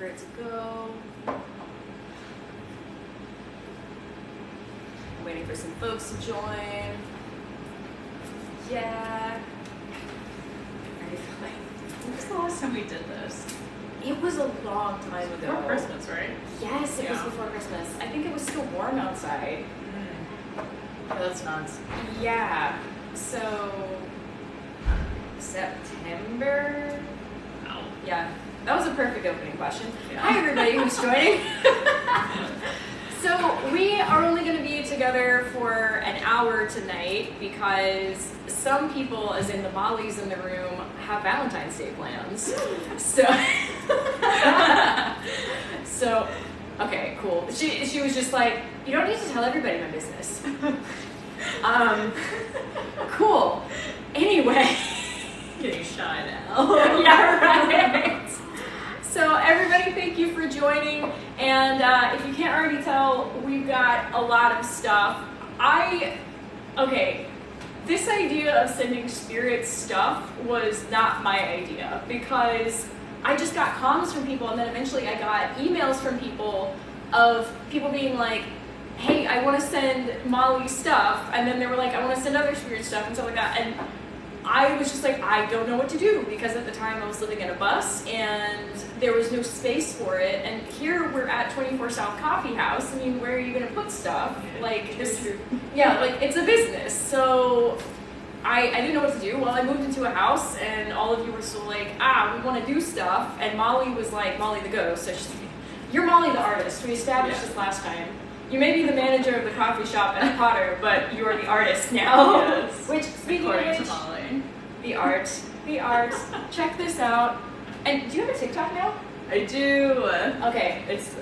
for it to go. I'm waiting for some folks to join. Yeah. When was the last time we did this? It was a long time ago. Before Christmas, right? Yes, it was before Christmas. I think it was still warm outside. Oh, that's nuts. Yeah. So, September? Wow. Yeah. That was a perfect opening question. Yeah. Hi, everybody who's joining. So, we are only going to be together for an hour tonight because some people, as in the Mollies in the room, have Valentine's Day plans. So, okay, cool. She was just like, you don't need to tell everybody my business. Cool. Anyway. Getting shy now. Yeah, right. So everybody, thank you for joining. And if you can't already tell, we've got a lot of stuff. This idea of sending spirits stuff was not my idea because I just got comms from people, and then eventually I got emails from people of people being like, hey, I want to send Molly stuff, and then they were like, I want to send other spirit stuff and stuff like that, and I was just like, I don't know what to do, because at the time I was living in a bus and there was no space for it, and here we're at 24 South Coffeehouse. I mean, where are you going to put stuff? Like this, yeah, like it's a business. So I didn't know what to do. Well, I moved into a house and all of you were still like, we want to do stuff, and Molly was like, Molly the ghost. So you're Molly the artist. We established this last time. You may be the manager of the coffee shop and Potter, but you are the artist now. Yes. Which, speaking of According which, to Molly. the art. Check this out. And do you have a TikTok now? I do. Okay. It's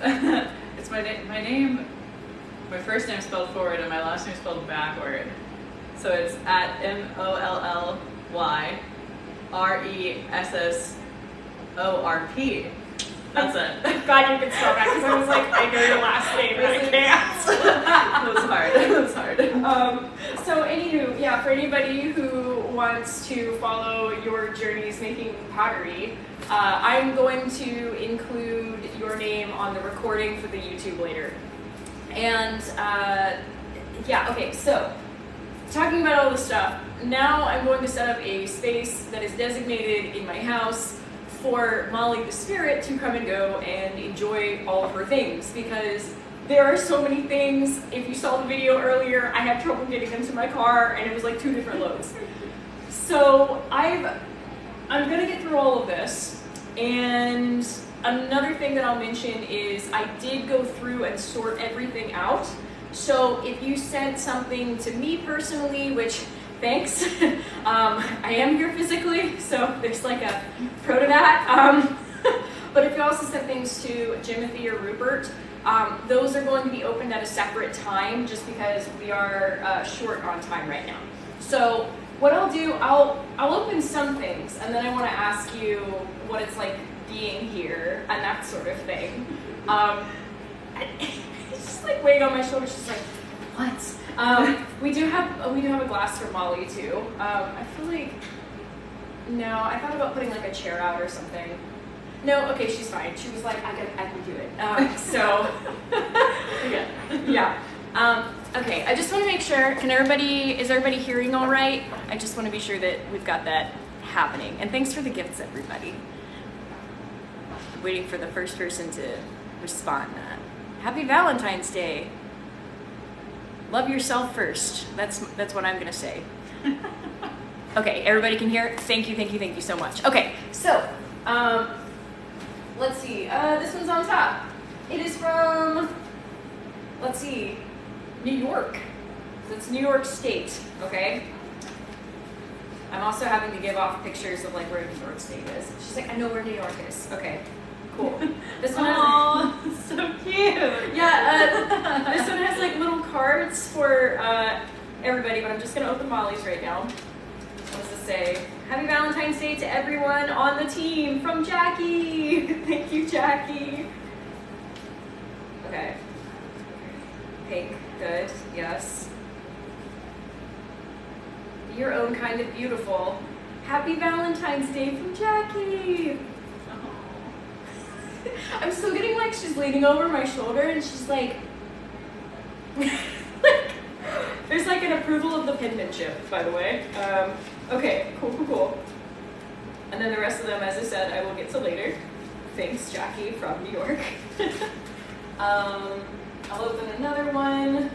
my name. My first name spelled forward and my last name spelled backward. So it's at MOLLYRESSORP. That's it. Thank God you could spell that, because I was like, I know your last name, but I can't. That was hard. So anywho, yeah, for anybody who wants to follow your journeys making pottery, I'm going to include your name on the recording for the YouTube later. And okay, so talking about all this stuff, now I'm going to set up a space that is designated in my house for Molly the Spirit to come and go and enjoy all of her things, because there are so many things. If you saw the video earlier, I had trouble getting into my car and it was like 2 different loads. So I'm gonna get through all of this, and another thing that I'll mention is I did go through and sort everything out. So if you sent something to me personally, which thanks, I am here physically, so there's like a pro to that. But if you also sent things to Jimothy or Rupert, those are going to be opened at a separate time, just because we are short on time right now. So what I'll do, I'll open some things, and then I want to ask you what it's like being here and that sort of thing. It's just like weighing on my shoulders, just like, what? We do have a glass for Molly too. I feel like, no, I thought about putting like a chair out or something. No, okay, she's fine. She was like, I can do it. Yeah. Okay, I just want to make sure, is everybody hearing all right? I just want to be sure that we've got that happening. And thanks for the gifts, everybody. I'm waiting for the first person to respond. Happy Valentine's Day. Love yourself first. That's what I'm gonna say. Okay, everybody can hear? Thank you so much. Okay, so let's see. This one's on top. It is from, let's see, New York. So it's New York State. Okay. I'm also having to give off pictures of like where New York State is. She's like, I know where New York is. Okay. Cool. This one has so cute. Yeah, this one has like little cards for everybody, but I'm just gonna open Molly's right now. What does it say? Happy Valentine's Day to everyone on the team from Jackie. Thank you, Jackie. Okay. Pink, good, yes. Your own kind of beautiful. Happy Valentine's Day from Jackie. I'm still getting like she's leaning over my shoulder and she's like, there's like an approval of the penmanship, by the way. Okay, cool. And then the rest of them, as I said, I will get to later. Thanks, Jackie from New York. I'll open another one.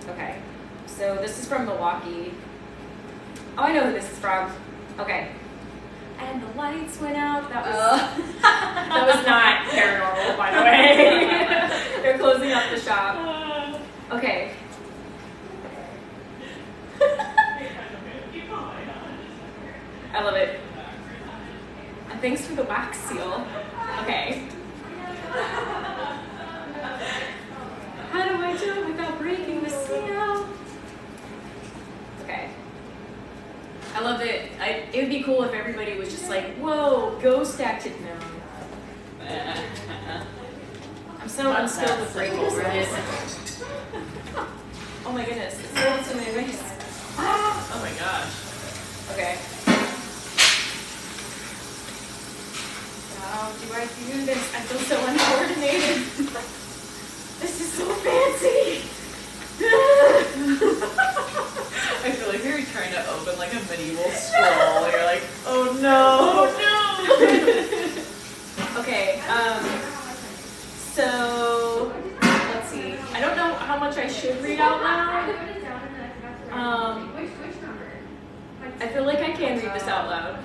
Okay, so this is from Milwaukee. Oh, I know who this is from. Okay. And the lights went out. That was that was not paranormal, by the way. They're closing up the shop. Okay. I love it. And thanks for the wax seal. Okay. How do I do it without breaking the seal? Okay. I love it. It would be cool if everybody was just like, whoa, ghost acted. No. I'm so unskilled with breaking this. Oh my goodness. It's rolling so many ways. Oh my gosh. Okay. How do I do this? I feel so uncoordinated. This is so fancy. I feel like you're trying to open like a medieval scroll. You're like, oh no. Okay, so let's see. I don't know how much I should read out loud. I feel like I can read this out loud.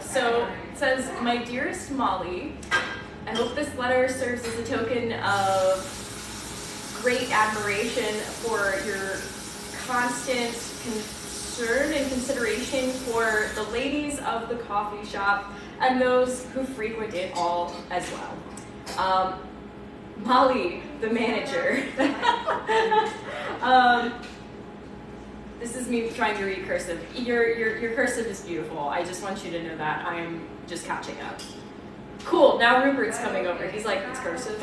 So it says, "My dearest Molly, I hope this letter serves as a token of great admiration for your constant concern and consideration for the ladies of the coffee shop and those who frequent it all as well. Molly, the manager." This is me trying to read cursive. Your cursive is beautiful. I just want you to know that. I am just catching up. Cool, now Rupert's coming over. He's like, it's cursive.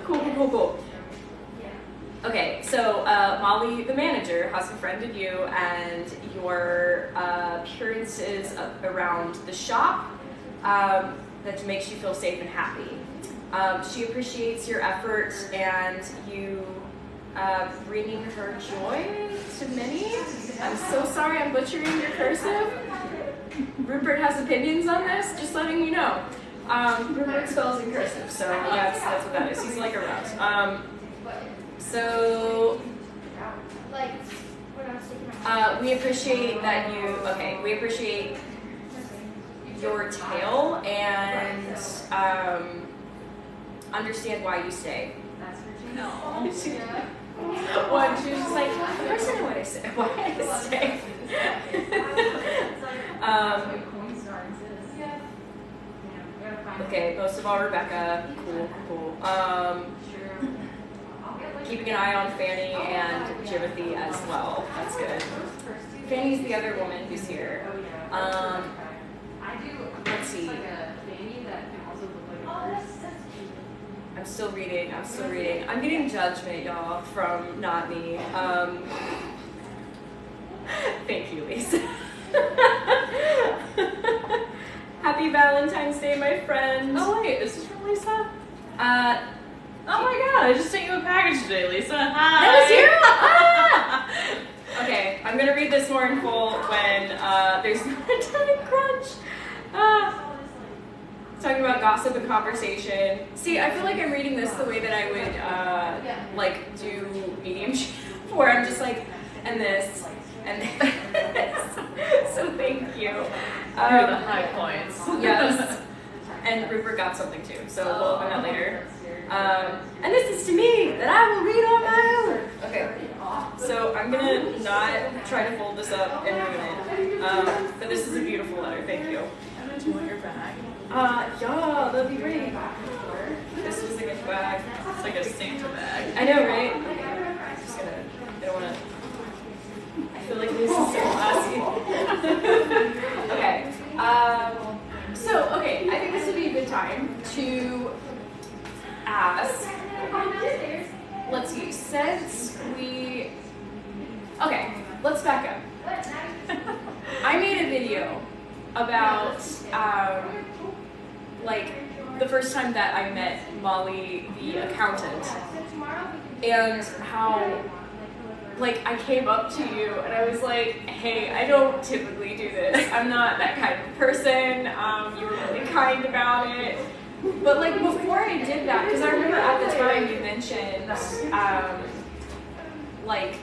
Cool. Okay, so Molly, the manager, has befriended you and your appearances around the shop that makes you feel safe and happy. She appreciates your effort and you bringing her joy to many. I'm so sorry I'm butchering your cursive. Rupert has opinions on this, just letting you know. Rupert spells in cursive, so that's what that is. He's like a rat. So we appreciate that we appreciate your tale and understand why you stay. No. What? She was just like, of course I know what I say. Why I stay. Okay, most of all, Rebecca. Cool. Keeping an eye on Fanny and Jimothy as well. That's good. Fanny's the other woman who's here. Let's see. I'm still reading. I'm getting judgment, y'all, from not me. Thank you, Lisa. Happy Valentine's Day, my friend. Oh wait, is this from Lisa? Oh my god, I just sent you a package today, Lisa. Hi. That was you? Okay, I'm gonna read this more in full when there's not a ton of crunch. Talking about gossip and conversation. See, I feel like I'm reading this the way that I would like do mediumship, where I'm just like, and this, and this. So thank you. Here are the high points. Yes. And Rupert got something too, so we'll open that later. And this is to me that I will read on my own. Okay. So I'm gonna not try to fold this up and ruin it. But this is a beautiful letter. Thank you. Do you want your bag? Yeah, that'd be great. This was a gift bag. It's like a Santa bag. I know, right? I'm just gonna, I don't wanna, I feel like this is so classy. Okay. Okay, I think this would be a good time to ask, let's see, since we, okay, let's back up. I made video about like the first time that I met Molly, the accountant, and how like I came up to you and I was like, hey, I don't typically do this. I'm not that kind of person. You were really kind about it. But like before I did that, because I remember at the time you mentioned like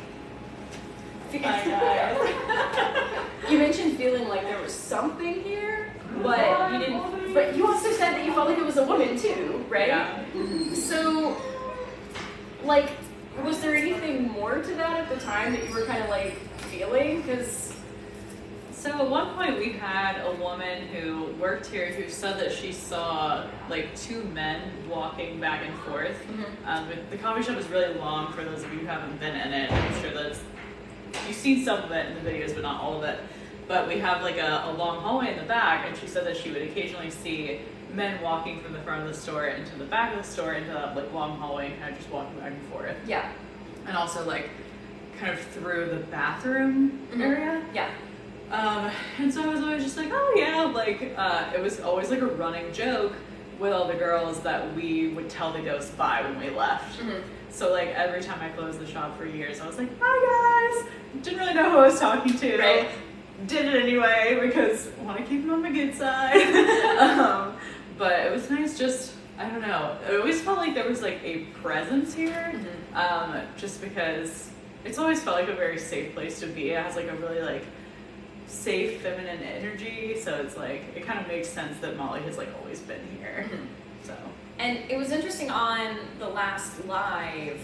you mentioned feeling like there was something here, but you didn't. But you also said that you felt like it was a woman too, right? Yeah. So, like, was there anything more to that at the time that you were kind of like feeling? Because so at one point we had a woman who worked here who said that she saw like two men walking back and forth. But the coffee shop is really long for those of you who haven't been in it. I'm sure that's you've seen some of it in the videos, but not all of it. But we have like a long hallway in the back, and she said that she would occasionally see men walking from the front of the store into the back of the store into that like long hallway and kind of just walking back and forth. Yeah. And also like kind of through the bathroom area. Yeah. And so I was always just like, oh yeah, like it was always like a running joke with all the girls that we would tell the ghost bye when we left. So like every time I closed the shop for years, I was like, bye guys. Didn't really know who I was talking to. Right. Did it anyway because I want to keep them on my good side. But it was nice just, I don't know, it always felt like there was like a presence here, just because it's always felt like a very safe place to be. It has like a really like safe feminine energy, so it's like, it kind of makes sense that Molly has like always been here. So. And it was interesting on the last live,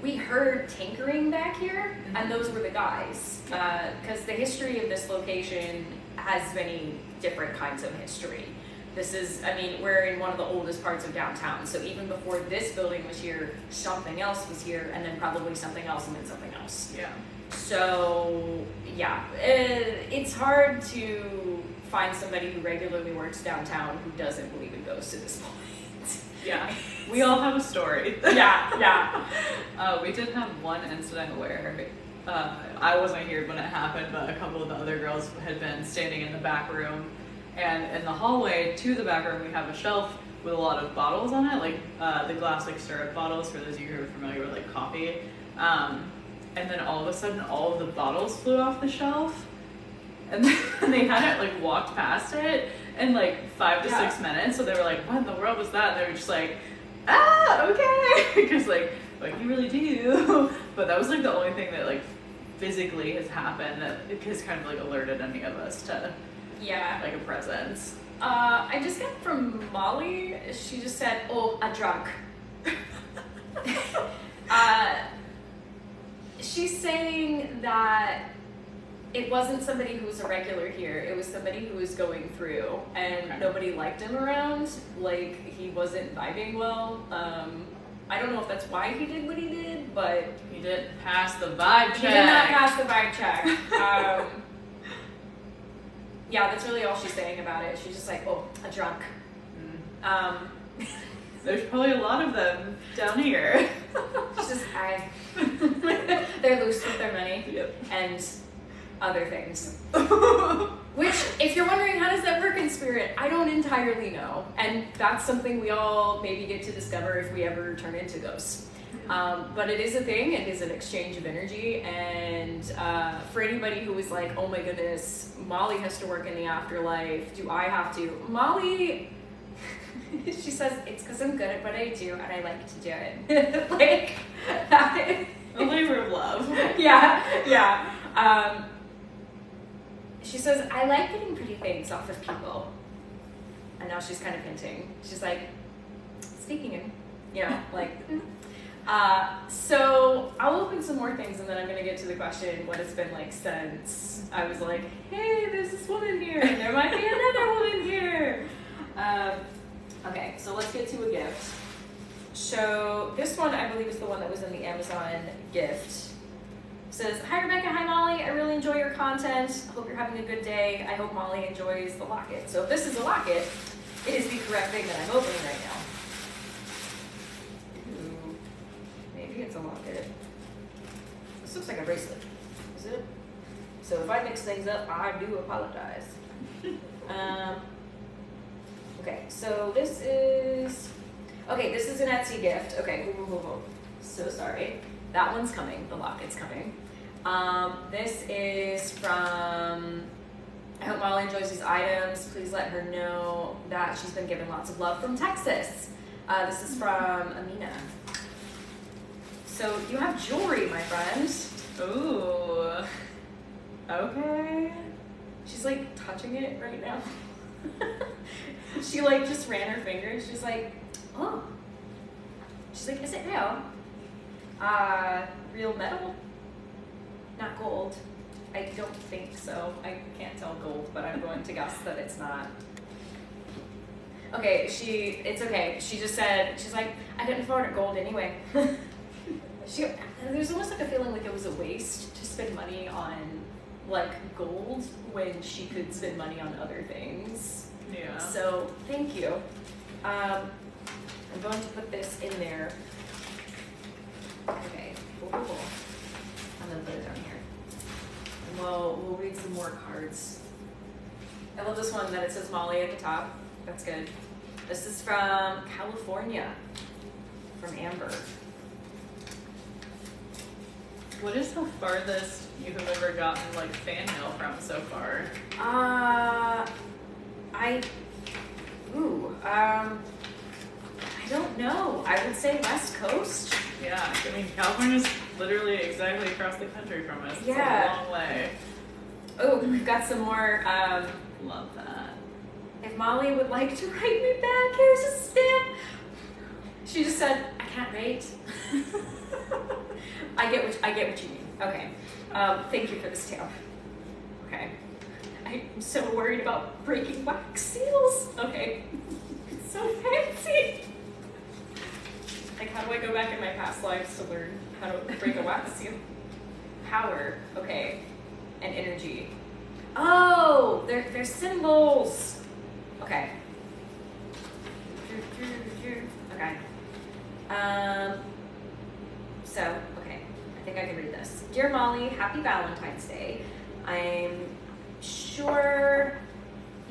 we heard tinkering back here, and those were the guys. Because the history of this location has many different kinds of history. This is, I mean, we're in one of the oldest parts of downtown, so even before this building was here, something else was here, and then probably something else, and then something else. Yeah. So, yeah, it's hard to find somebody who regularly works downtown who doesn't believe in ghosts at this point. Yeah, we all have a story. Yeah. We did have one incident where I wasn't here when it happened, but a couple of the other girls had been standing in the back room, and in the hallway to the back room we have a shelf with a lot of bottles on it, like the glass like syrup bottles for those of you who are familiar with like coffee. And then all of a sudden all of the bottles flew off the shelf, and then they hadn't like walked past it in like 5 to 6 minutes, so they were like, what in the world was that? And they were just like, okay, because like you really do. But that was like the only thing that like physically has happened that has kind of like alerted any of us to like a presence. I just got from Molly, she just said, oh, a drunk. She's saying that it wasn't somebody who was a regular here, it was somebody who was going through, and nobody liked him around, like he wasn't vibing well. I don't know if that's why he did what he did, but he didn't pass the vibe check. He did not pass the vibe check. Yeah, that's really all she's saying about it. She's just like, oh, a drunk. There's probably a lot of them down here. She's just, they're loose with their money and other things. Which, if you're wondering how does that work in spirit, I don't entirely know. And that's something we all maybe get to discover if we ever turn into ghosts. But it is a thing, it is an exchange of energy, and for anybody who is like, oh my goodness, Molly has to work in the afterlife, do I have to? Molly, she says, it's because I'm good at what I do and I like to do it. Like, a labor of love. Yeah. She says, I like getting pretty things off of people. And now she's kind of hinting. She's like, sneaking in, you know, like. So I'll open some more things and then I'm going to get to the question, what it's been like since I was like, hey, there's this woman here and there might be another woman here. Okay, so let's get to a gift. So this one I believe is the one that was in the Amazon gift. It says, hi Rebecca, hi Molly, I really enjoy your content. I hope you're having a good day. I hope Molly enjoys the locket. So if this is a locket, it is the correct thing that I'm opening right now. Ooh, maybe it's a locket. This looks like a bracelet. Is it? So if I mix things up, I do apologize. Okay, so this is an Etsy gift. Okay, whoa. So sorry. That one's coming. The locket's coming. This is from, I hope Molly enjoys these items. Please let her know that she's been given lots of love from Texas. This is from Amina. So you have jewelry, my friend. Ooh. Okay. She's like touching it right now. She like just ran her fingers. She's like, oh. She's like, is it real? Real metal? Not gold. I don't think so. I can't tell gold, but I'm going to guess that it's not. Okay, it's okay. She just said, she's like, I couldn't afford it gold anyway. There's almost like a feeling like it was a waste to spend money on like gold when she could spend money on other things. Yeah. So thank you. I'm going to put this in there. Okay. Cool. I'm gonna put it down here. And we'll read some more cards. I love this one that it says Molly at the top. That's good. This is from California, from Amber. What is the farthest you have ever gotten like fan mail from so far? I don't know. I would say West Coast. Yeah, I mean California's literally exactly across the country from us. Yeah. It's a long way. Oh, we've got some more. Love that. If Molly would like to write me back, here's a stamp. She just said, I can't wait. I get what you mean. Okay. Thank you for the stamp. Okay. I'm so worried about breaking wax seals. Okay. It's so fancy. Like, how do I go back in my past lives to learn how to break a wax seal? Power. Okay. And energy. Oh, they're symbols. Okay. Okay. Okay. I think I can read this. Dear Molly, happy Valentine's Day. I'm sure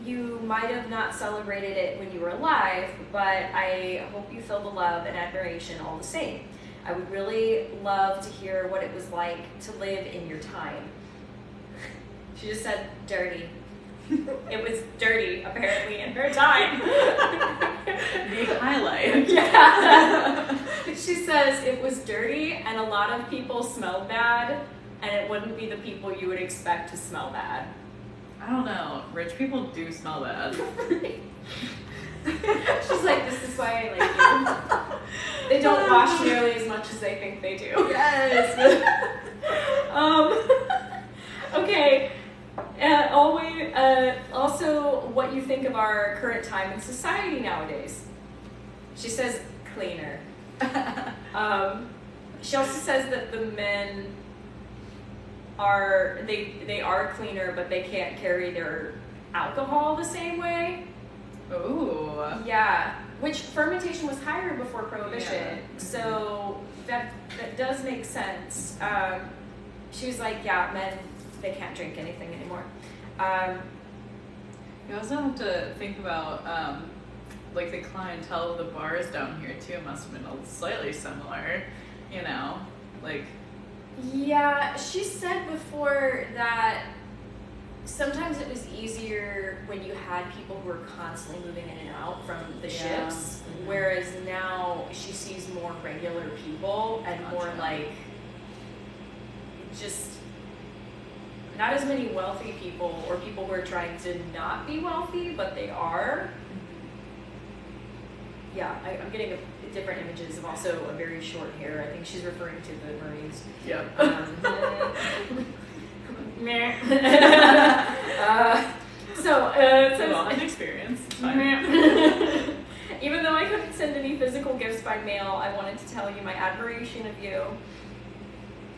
you might have not celebrated it when you were alive, but I hope you feel the love and admiration all the same. I would really love to hear what it was like to live in your time. She just said dirty. It was dirty, apparently, in her time. The highlight. Yeah. She says it was dirty and a lot of people smelled bad, and it wouldn't be the people you would expect to smell bad. I don't know. Rich people do smell bad. She's like, this is why I like you. They don't wash nearly as much as they think they do. Yes. Okay. Also, what you think of our current time in society nowadays. She says cleaner. She also says that the men are cleaner, but they can't carry their alcohol the same way. Ooh. Yeah, which fermentation was higher before Prohibition, Yeah. So that does make sense. She was like, yeah, men, they can't drink anything anymore. You also have to think about like the clientele of the bars down here too must have been slightly similar, you know, like. Yeah, she said before that sometimes it was easier when you had people who were constantly moving in and out from the ships, whereas now she sees more regular people and more like just not as many wealthy people or people who are trying to not be wealthy, but they are. Yeah, I'm getting different images of also a very short hair. I think she's referring to the Marines. Yep. It says, well, an experience. It's fine. Even though I couldn't send any physical gifts by mail, I wanted to tell you my admiration of you.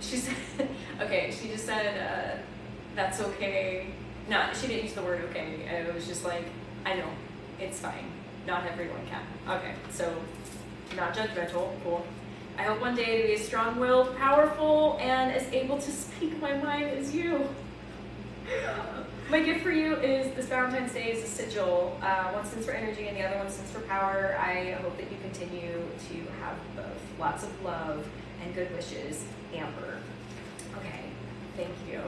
She said, okay, she just said, that's okay. No, she didn't use the word okay. It was just like, I know, it's fine. Not everyone can. Okay, so not judgmental, cool. I hope one day to be as strong-willed, powerful, and as able to speak my mind as you. My gift for you is this Valentine's Day is a sigil. One stands for energy and the other one stands for power. I hope that you continue to have both. Lots of love and good wishes, Amber. Okay, thank you.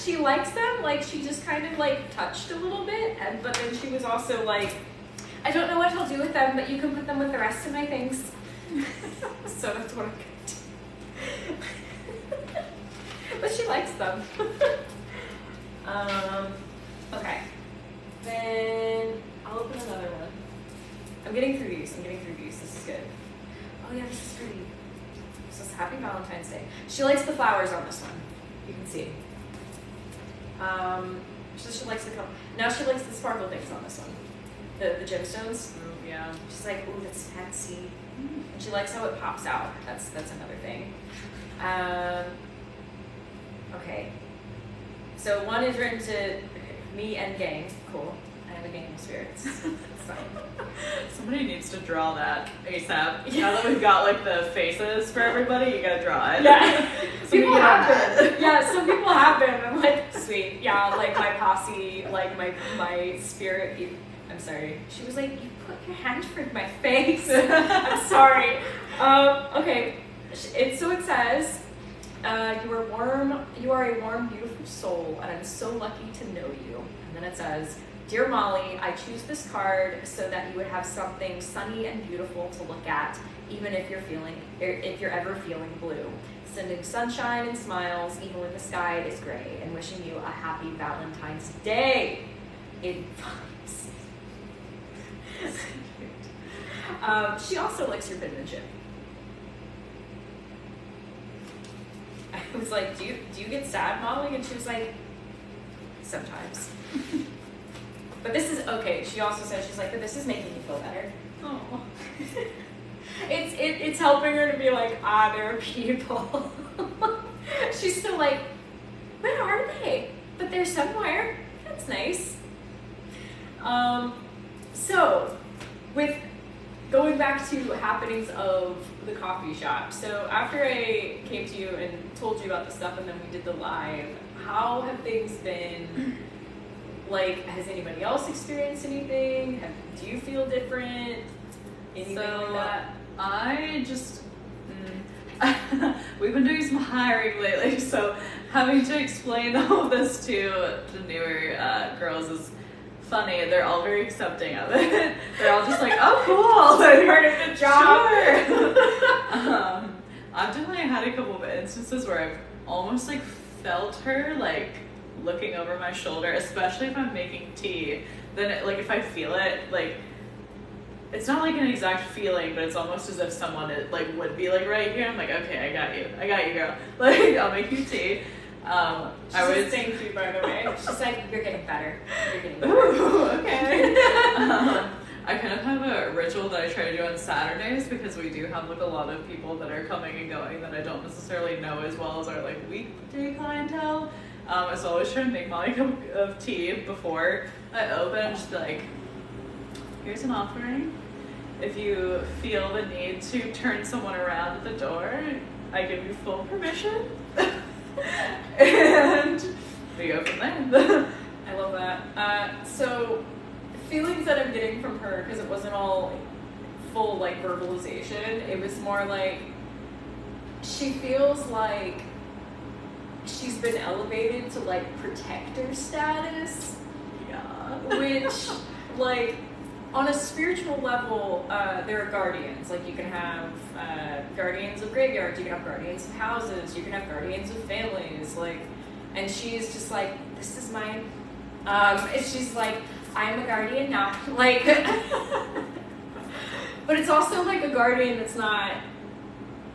She likes them, like she just kind of like touched a little bit, but then she was also like, I don't know what I'll do with them, but you can put them with the rest of my things. So that's what I'm gonna do. But she likes them. Okay. Then I'll open another one. I'm getting through these. This is good. Oh yeah, this is pretty. This is Happy Valentine's Day. She likes the flowers on this one. You can see. She likes the color. Now she likes the sparkle things on this one. The gemstones. Ooh, yeah. She's like, ooh, that's fancy. And she likes how it pops out. That's another thing. Okay. So one is written to me and gang. Cool. I have a gang of spirits. It's fine. Somebody needs to draw that ASAP. Now that we've got like the faces for everybody, you gotta draw it. Yeah. So People have been. Yeah, some people have been. I'm like, sweet. Yeah, like my posse, like my spirit. I'm sorry. She was like, you put your hand in my face. I'm sorry. Okay. It says, you are a warm, beautiful soul, and I'm so lucky to know you. And then it says, Dear Molly, I choose this card so that you would have something sunny and beautiful to look at, even if you're ever feeling blue. Sending sunshine and smiles, even when the sky is gray, and wishing you a happy Valentine's Day. In she also likes your penmanship. I was like, do you get sad, Molly? And she was like, sometimes. But this is okay. She also says, she's like, but this is making me feel better. Oh. It's helping her to be like, there are people. She's still like, where are they? But they're somewhere. That's nice. So, with going back to happenings of the coffee shop. So after I came to you and told you about the stuff and then we did the live, how have things been? Like, has anybody else experienced anything? Do you feel different? Anything like that? I just, we've been doing some hiring lately, so having to explain all this to the newer girls is funny. They're all very accepting of it. They're all just like, oh, cool. Like, part of the job. Sure. I've definitely had a couple of instances where I've almost like felt her like looking over my shoulder, especially if I'm making tea. Then like if I feel it, like it's not like an exact feeling, but it's almost as if someone like would be like right here. I'm like, okay, I got you, girl. Like I'll make you tea. I would thank you, by the way. She's like, you're getting better. You're getting better. Ooh, okay. I kind of have a ritual that I try to do on Saturdays because we do have like a lot of people that are coming and going that I don't necessarily know as well as our like weekday clientele. So I always try to make my cup of tea before I open. Just be like, here's an offering. If you feel the need to turn someone around at the door, I give you full permission. And we go from there. I love that. So feelings that I'm getting from her, because it wasn't all full like verbalization, it was more like she feels like she's been elevated to like protector status. Yeah. Which like on a spiritual level, there are guardians. Like you can have guardians of graveyards, you can have guardians of houses, you can have guardians of families. Like, and she's just like, this is mine. And she's like, I am a guardian now. Like, but it's also like a guardian that's not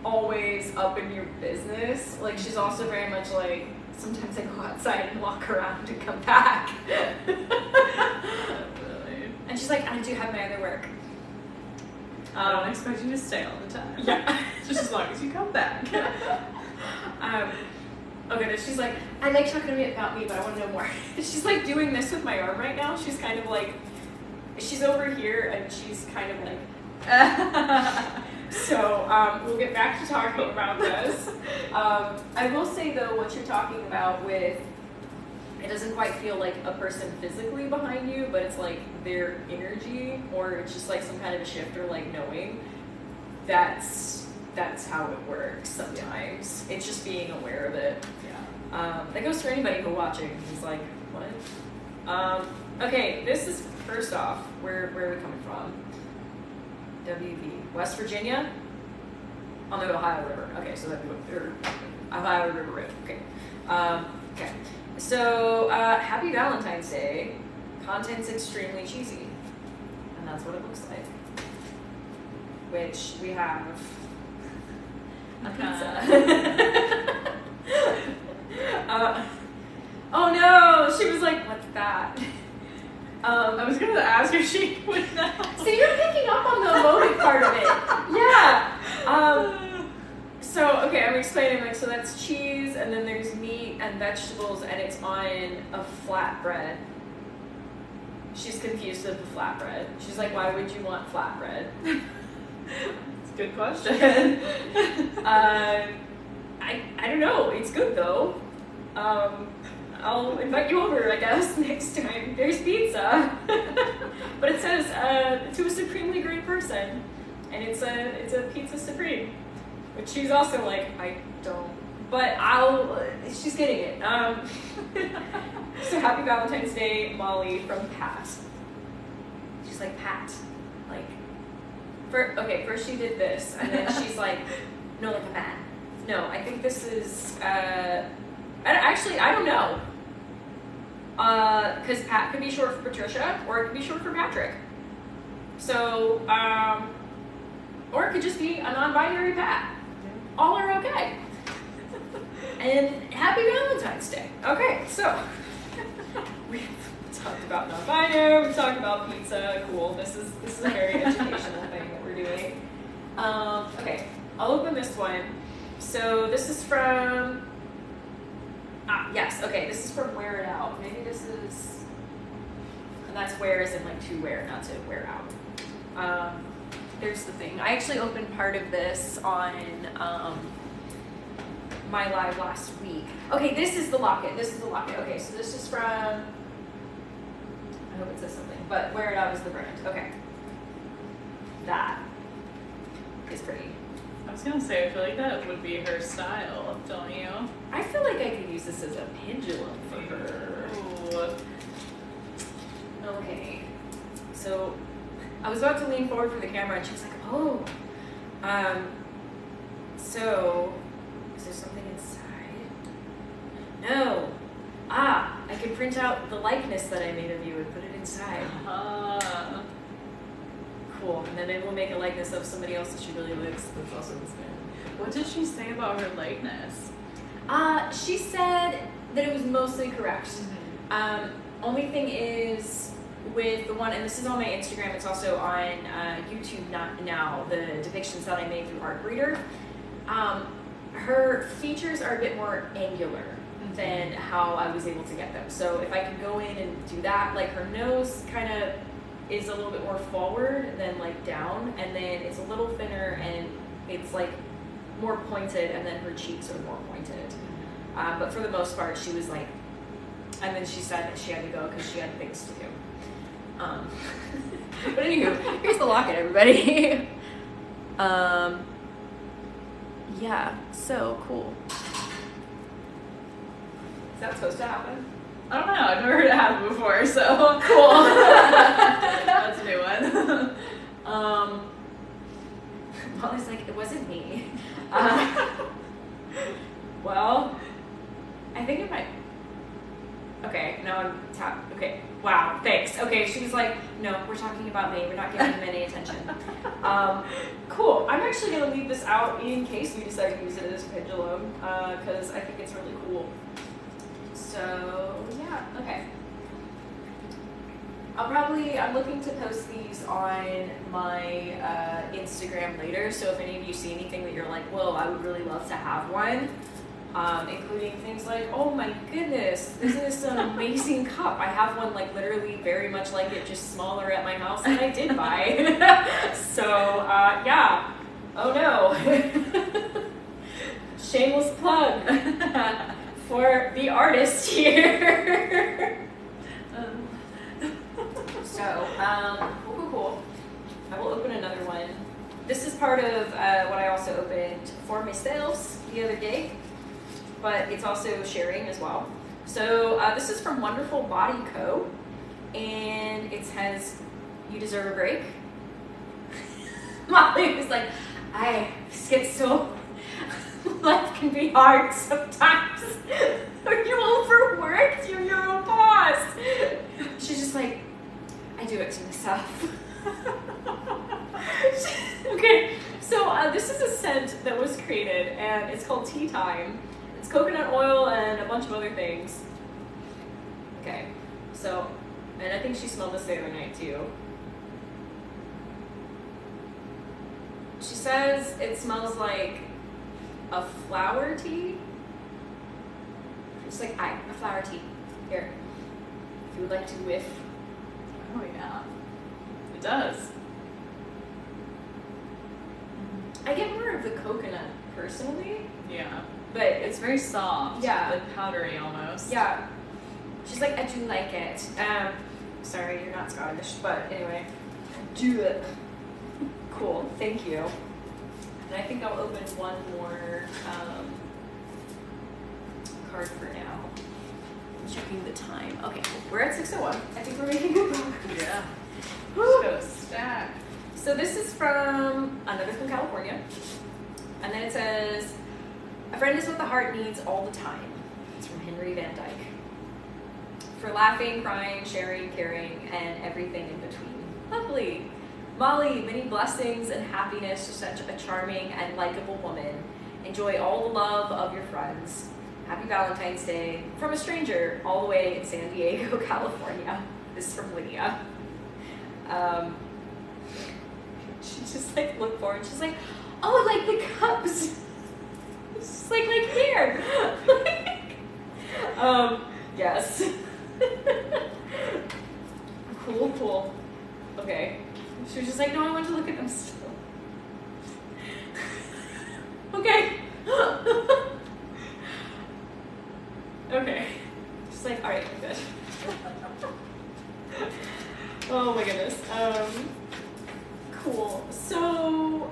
always up in your business. Like she's also very much like, sometimes I go outside and walk around and come back. And she's like, I do have my other work. I don't expect you to stay all the time. Yeah. Just as long as you come back. Okay, she's like, I like talking to me about me, but I want to know more. She's like doing this with my arm right now. She's kind of like, she's over here and she's kind of like, So we'll get back to talking about this. I will say though, what you're talking about with, it doesn't quite feel like a person physically behind you, but it's like their energy, or it's just like some kind of a shift, or like knowing. That's how it works sometimes. It's just being aware of it. Yeah. That goes for anybody who's watching. Who's like, what? Okay, this is first off. Where are we coming from? WV, West Virginia, on the Ohio River. Okay, so that'd be Ohio River Road. Okay. Okay. So happy Valentine's Day. Content's extremely cheesy, and that's what it looks like. Which we have a pizza. Oh no, she was like, what's that? I was gonna ask if she would know. So you're picking up on the emotive part of it. Yeah. So, okay, I'm explaining, like, so that's cheese, and then there's meat and vegetables, and it's on a flatbread. She's confused with the flatbread. She's like, why would you want flatbread? It's a good question. I don't know. It's good though. I'll invite you over, I guess, next time. There's pizza, but it says to a supremely great person, and it's a pizza supreme, which she's also like, I don't, but she's getting it. So happy Valentine's Day, Molly, from Pat. She's like, Pat, like. First she did this, and then she's like, no, like a man. No, I think this is, actually, I don't know. Because Pat could be short for Patricia, or it could be short for Patrick. So, or it could just be a non-binary Pat. All are okay. And happy Valentine's Day. Okay, so, we've talked about non-binary, we've talked about pizza, cool. This is a very educational thing that we're doing. Okay, I'll open this one. So this is from, yes, okay, this is from Wear It Out. Maybe this is, and that's wear as in like to wear, not to wear out. There's the thing. I actually opened part of this on my live last week. Okay, this is the locket. Okay, so this is from, I hope it says something, but Wear It Out is the brand. Okay. That is pretty. I was gonna say, I feel like that would be her style, don't you? I feel like I could use this as a pendulum for her. Ooh. Okay. So I was about to lean forward for the camera, and she was like, oh. So is there something inside? No. I can print out the likeness that I made of you and put it inside. Cool. And then maybe we'll make a likeness of somebody else that she really likes that's also this man. What did she say about her likeness? She said that it was mostly correct. Mm-hmm. Only thing is with the one, and this is on my Instagram, it's also on YouTube now, the depictions that I made through Art Breeder. Her features are a bit more angular than how I was able to get them. So if I could go in and do that, like her nose kind of is a little bit more forward than like down, and then it's a little thinner and it's like more pointed, and then her cheeks are more pointed. But for the most part, she was like, and then she said that she had to go because she had things to do. But anywho, here's the locket, everybody. Yeah, so cool. Is that supposed to happen? I don't know, I've never heard it happen before, so Cool. that's a new one. Molly's like, it wasn't me. Well, I think it might. Okay, now I'm tapped. Okay, wow, thanks. Okay, she was like, no, we're talking about me. We're not giving him any attention. Cool. I'm actually going to leave this out in case we decide to use it as a pendulum, because I think it's really cool. So, yeah, okay. I'm looking to post these on my Instagram later, so if any of you see anything that you're like, whoa, I would really love to have one, including things like, oh my goodness, isn't this an amazing cup? I have one like literally very much like it, just smaller at my house that I did buy. So, yeah, Oh no. Shameless plug for the artist here. So, cool. I will open another one. This is part of what I also opened for myself the other day, but it's also sharing as well. So this is from Wonderful Body Co. And it says, "You deserve a break." Molly was like, I just get so, life can be hard sometimes. When you're overworked, you're your own boss. She's just like, I do it to myself. Okay, so this is a scent that was created, and it's called Tea Time. It's coconut oil and a bunch of other things. Okay, so, and I think she smelled this the other night too. She says it smells like a flower tea. It's like, a flower tea. Here, if you would like to whiff. Oh yeah, it does. I get more of the coconut personally. Yeah, But it's very soft. Yeah. Like powdery almost. yeah. She's like, I do like it. Sorry, you're not Scottish, but anyway. Do it. Cool, thank you. And I think I'll open one more card for now. I'm checking the time. Okay, we're at 6:01. I think we're making good progress. Yeah. Woo. Just go stack. So this is from another from California. And then it says, a friend is what the heart needs all the time. It's from Henry Van Dyke. For laughing, crying, sharing, caring, and everything in between. Lovely. Molly, many blessings and happiness to such a charming and likable woman. Enjoy all the love of your friends. Happy Valentine's Day. From a stranger all the way in San Diego, California. This is from Lydia. She just like looked forward. She's like, oh, like the cups. She's like here. Yes. Cool. Okay. She was just like, no, I want to look at them still. Okay. Okay. She's like, all right, I'm good. Oh my goodness. Cool. So,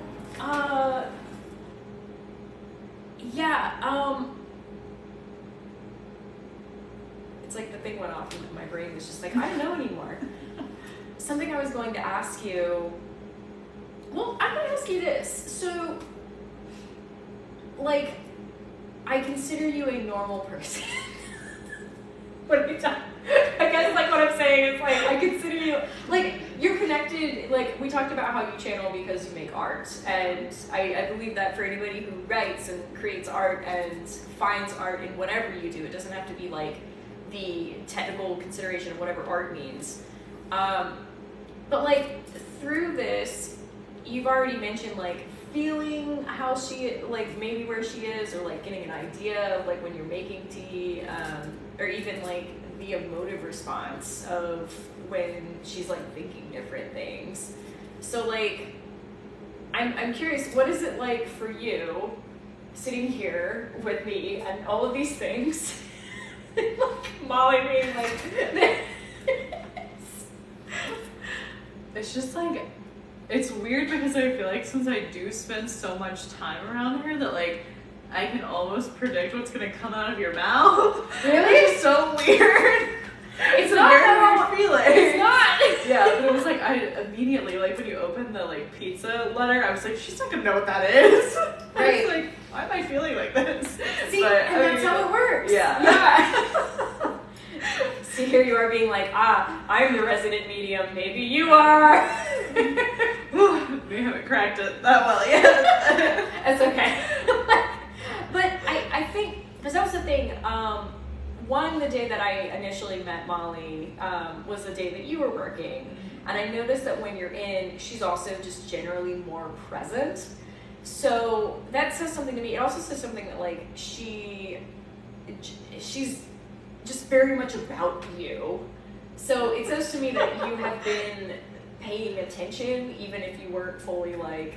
yeah, it's like the thing went off and my brain was just like, I don't know anymore. Something I was going to ask you, well, I'm going to ask you this. So, like, I consider you a normal person. What are you talking? I guess, like, what I'm saying is, like, I consider you, like, you're connected, like, we talked about how you channel because you make art, and I believe that for anybody who writes and creates art and finds art in whatever you do, it doesn't have to be, like, the technical consideration of whatever art means. But, like, through this, you've already mentioned, like, feeling how she, like, maybe where she is, or, like, getting an idea of, like, when you're making tea, or even, like, the emotive response of when she's, like, thinking different things. So, like, I'm curious, what is it like for you sitting here with me and all of these things? Like, Molly being like, It's just like, it's weird because I feel like since I do spend so much time around her that, like, I can almost predict what's gonna come out of your mouth. Really? It's so weird. It's a not very though. weird feeling. It's not. Yeah, but it was like, I immediately, like, when you open the, like, pizza letter, I was like, she's not gonna know what that is. I was like, why am I feeling like this? See, but, and that's how it works. Yeah. See, here you are being like, I'm the resident medium, maybe you are. We haven't cracked it that well yet. It's okay. But I think, because that was the thing, one, the day that I initially met Molly was the day that you were working. And I noticed that when you're in, she's also just generally more present. So that says something to me. It also says something that, like, she's just very much about you. So it says to me that you have been paying attention, even if you weren't fully, like,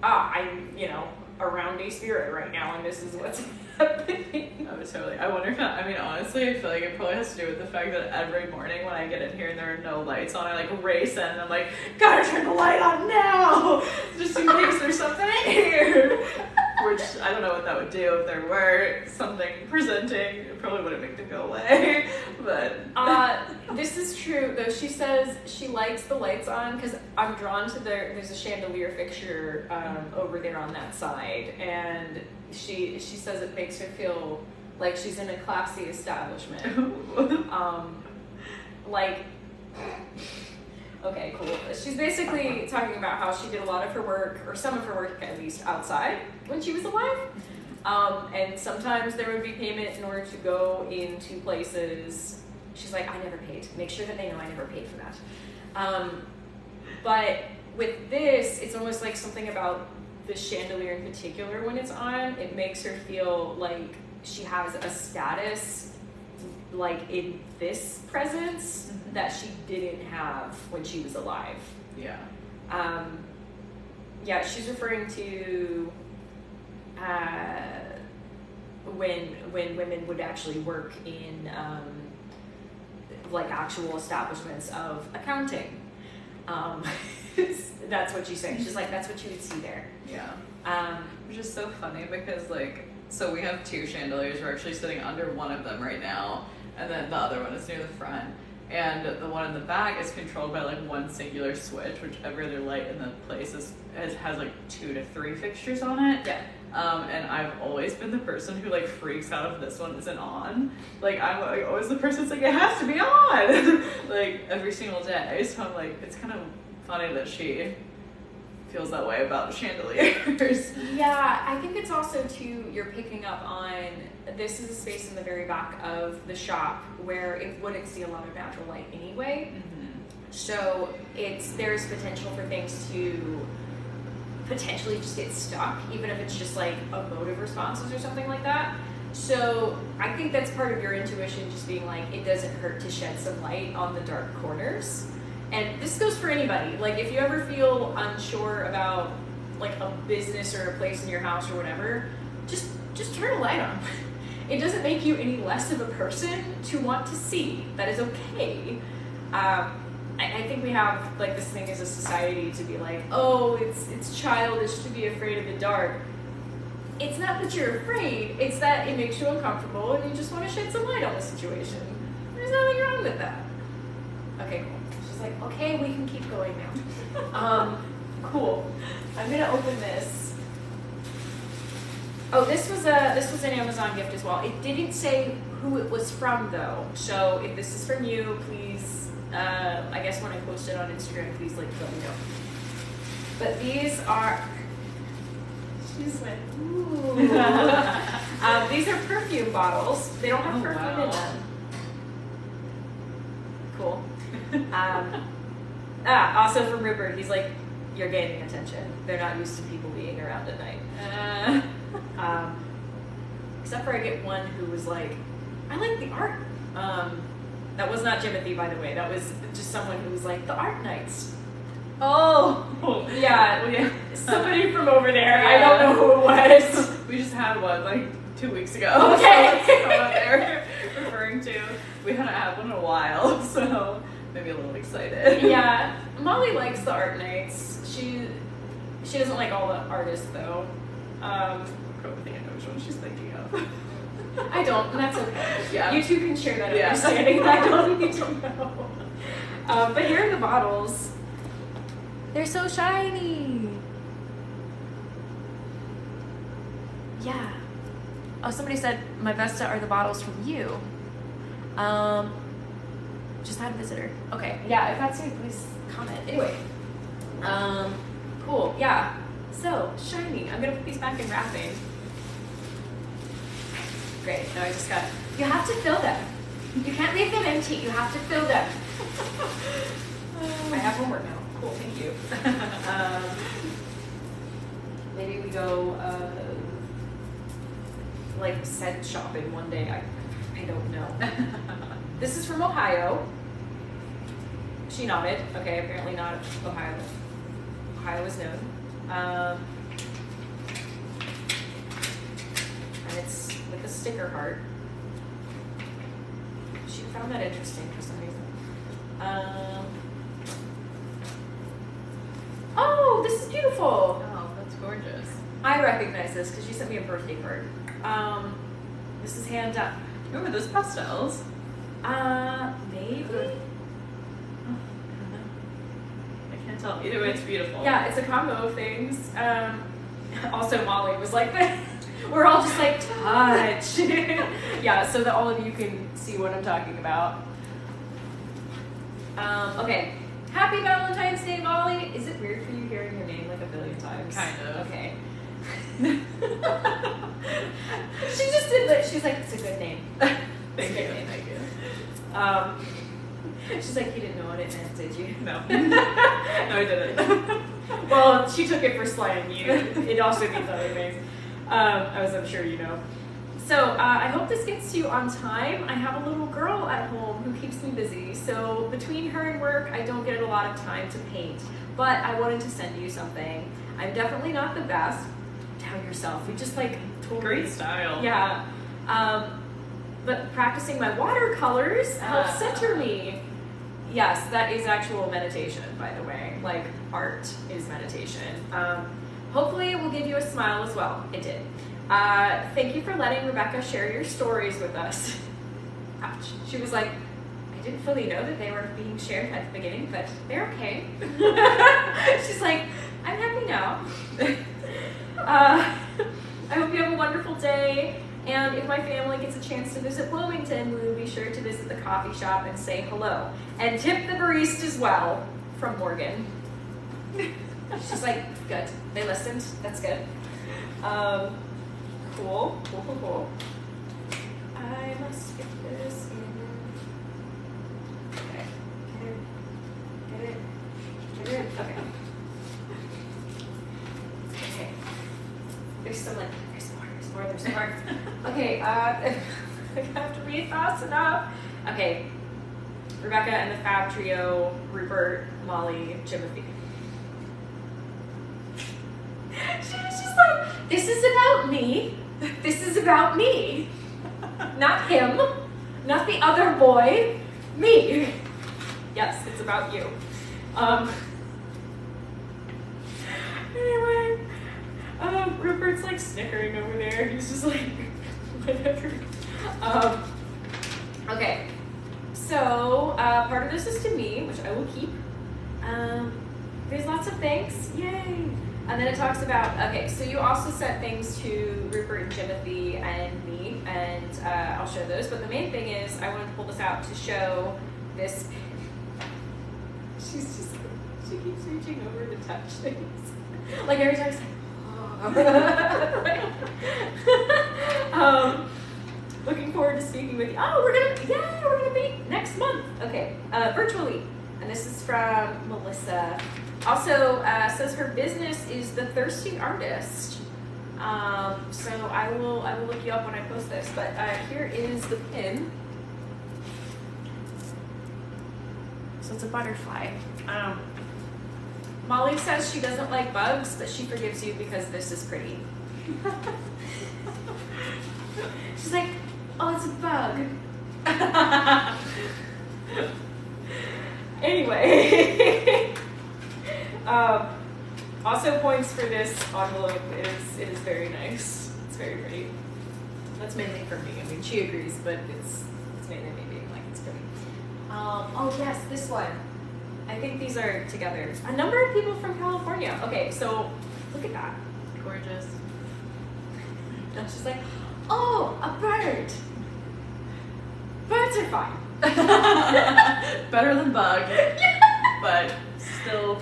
I'm, around a spirit right now, and this is what's happening. Oh, totally. I wonder if honestly, I feel like it probably has to do with the fact that every morning when I get in here and there are no lights on, I like race in and I'm like, gotta turn the light on now, just in case there's something in here. Which I don't know what that would do if there were something presenting. It probably wouldn't make them go away. But this is true though. She says she likes the lights on because I'm drawn to there's a chandelier fixture over there on that side, and she says it makes her feel like she's in a classy establishment. Okay, cool. She's basically talking about how she did a lot of her work, or some of her work at least, outside when she was alive. And sometimes there would be payment in order to go into places. She's like, I never paid. Make sure that they know I never paid for that. But with this, it's almost like something about the chandelier in particular when it's on. It makes her feel like she has a status like in this presence that she didn't have when she was alive. Yeah. Yeah, she's referring to when women would actually work in like actual establishments of accounting. That's what she's saying. She's like, that's what you would see there. Yeah. Which is so funny because so we have 2 chandeliers. We're actually sitting under one of them right now, and then the other one is near the front. And the one in the back is controlled by one singular switch, which every other light in the place has 2 to 3 fixtures on it. Yeah. And I've always been the person who freaks out if this one isn't on. I'm always the person that's like, it has to be on, every single day. So I'm like, it's kind of funny that she feels that way about the chandeliers. Yeah, I think it's also too, you're picking up on, this is a space in the very back of the shop where it wouldn't see a lot of natural light anyway. So there's potential for things to potentially just get stuck, even if it's just emotive responses or something like that. So I think that's part of your intuition, just being it doesn't hurt to shed some light on the dark corners. And this goes for anybody. If you ever feel unsure about a business or a place in your house or whatever, just turn a light on. It doesn't make you any less of a person to want to see. That is okay. I think we have this thing as a society to be oh, it's childish to be afraid of the dark. It's not that you're afraid, it's that it makes you uncomfortable and you just want to shed some light on the situation. There's nothing wrong with that. Okay, cool. She's like, okay, we can keep going now. Cool. I'm gonna open this. Oh, this was an Amazon gift as well. It didn't say who it was from though. So if this is from you, please, I guess when I post it on Instagram, please let me know. But these are, she just went, ooh. These are perfume bottles. They don't have perfume in them. Cool. Also from Rupert, he's like, you're gaining attention. They're not used to people being around at night. Except for I get one who was like, I like the art. That was not Jimothy, by the way. That was just someone who was like, the art nights. Oh, yeah. Somebody from over there. Yeah. I don't know who it was. We just had one 2 weeks ago. Okay. So that's what they're referring to. We haven't had one in a while, so maybe a little excited. Yeah. Molly likes the art nights. She doesn't like all the artists though. Probably think I know which one she's thinking of. I don't, and that's okay. Yeah. You two can share that understanding. I don't need to know. But here are the bottles. They're so shiny. Yeah. Oh, somebody said my Vesta are the bottles from you. Just had a visitor. Okay. Yeah, if that's you, please comment. Anyway. Cool. Yeah. So shiny. I'm gonna put these back in wrapping. Great. Now I just got. You have to fill them. You can't leave them empty. You have to fill them. I have homework now. Cool. Thank you. Maybe we go scent shopping one day. I don't know. This is from Ohio. She nodded. Okay, apparently not Ohio. Ohio is known. and it's with a sticker heart. She found that interesting for some reason. Oh, this is beautiful. Oh, that's gorgeous. I recognize this because she sent me a birthday card. This is hand done. Remember those pastels? Maybe. I can't tell. Either way, it's beautiful. Yeah, it's a combo of things. Also, Molly was like, we're all just like, touch. Yeah, so that all of you can see what I'm talking about. Okay. Happy Valentine's Day, Molly. Is it weird for you hearing your name like a billion times? Kind of. Okay. She just did that. She's like, it's a good name. Thank you. Thank you. She's like, you didn't know what it meant, did you? No. No, I didn't. Well, she took it for slang. It also means other things, as I'm sure you know. So I hope this gets to you on time. I have a little girl at home who keeps me busy. So between her and work, I don't get a lot of time to paint. But I wanted to send you something. I'm definitely not the best. Doubt yourself. We just like totally. Great style. Yeah. But practicing my watercolors helps center me. Yes, that is actual meditation, by the way. Like, art is meditation. Hopefully it will give you a smile as well. It did. Thank you for letting Rebekah share your stories with us. Ouch. She was like, I didn't fully know that they were being shared at the beginning, but they're okay. She's like, I'm happy now. I hope you have a wonderful day. And if my family gets a chance to visit Bloomington, we will be sure to visit the coffee shop and say hello. And tip the barista as well, from Morgan. She's like, good. They listened. That's good. Cool. I must get this in. Okay. Get it. Okay. Okay. There's more. Okay, I have to read fast enough. Okay. Rebekah and the Fab Trio, Rupert, Molly, Timothy. She was just like, this is about me. This is about me. Not him. Not the other boy. Me. Yes, it's about you. Anyway, Rupert's like snickering over there. He's just like, whatever. Okay. So, part of this is to me, which I will keep. There's lots of things. Yay. And then it talks about, okay, so you also sent things to Rupert and Timothy and me, and I'll show those. But the main thing is, I wanted to pull this out to show this pin. She's just, she keeps reaching over to touch things. Like every time she's like, oh. Looking forward to speaking with you. Oh, we're gonna meet next month. Okay, virtually. And this is from Melissa. Also, says her business is The Thirsty Artist. So I will look you up when I post this. But here is the pin. So it's a butterfly. Molly says she doesn't like bugs, but she forgives you because this is pretty. She's like, oh, it's a bug. Anyway. Also points for this envelope it is very nice. It's very pretty. That's mainly for me. I mean, she agrees, but it's mainly me being like, it's pretty. Oh yes, this one. I think these are together. A number of people from California. Okay, so look at that. Gorgeous. And she's like, oh, a bird. Birds are fine. Better than bug, but still.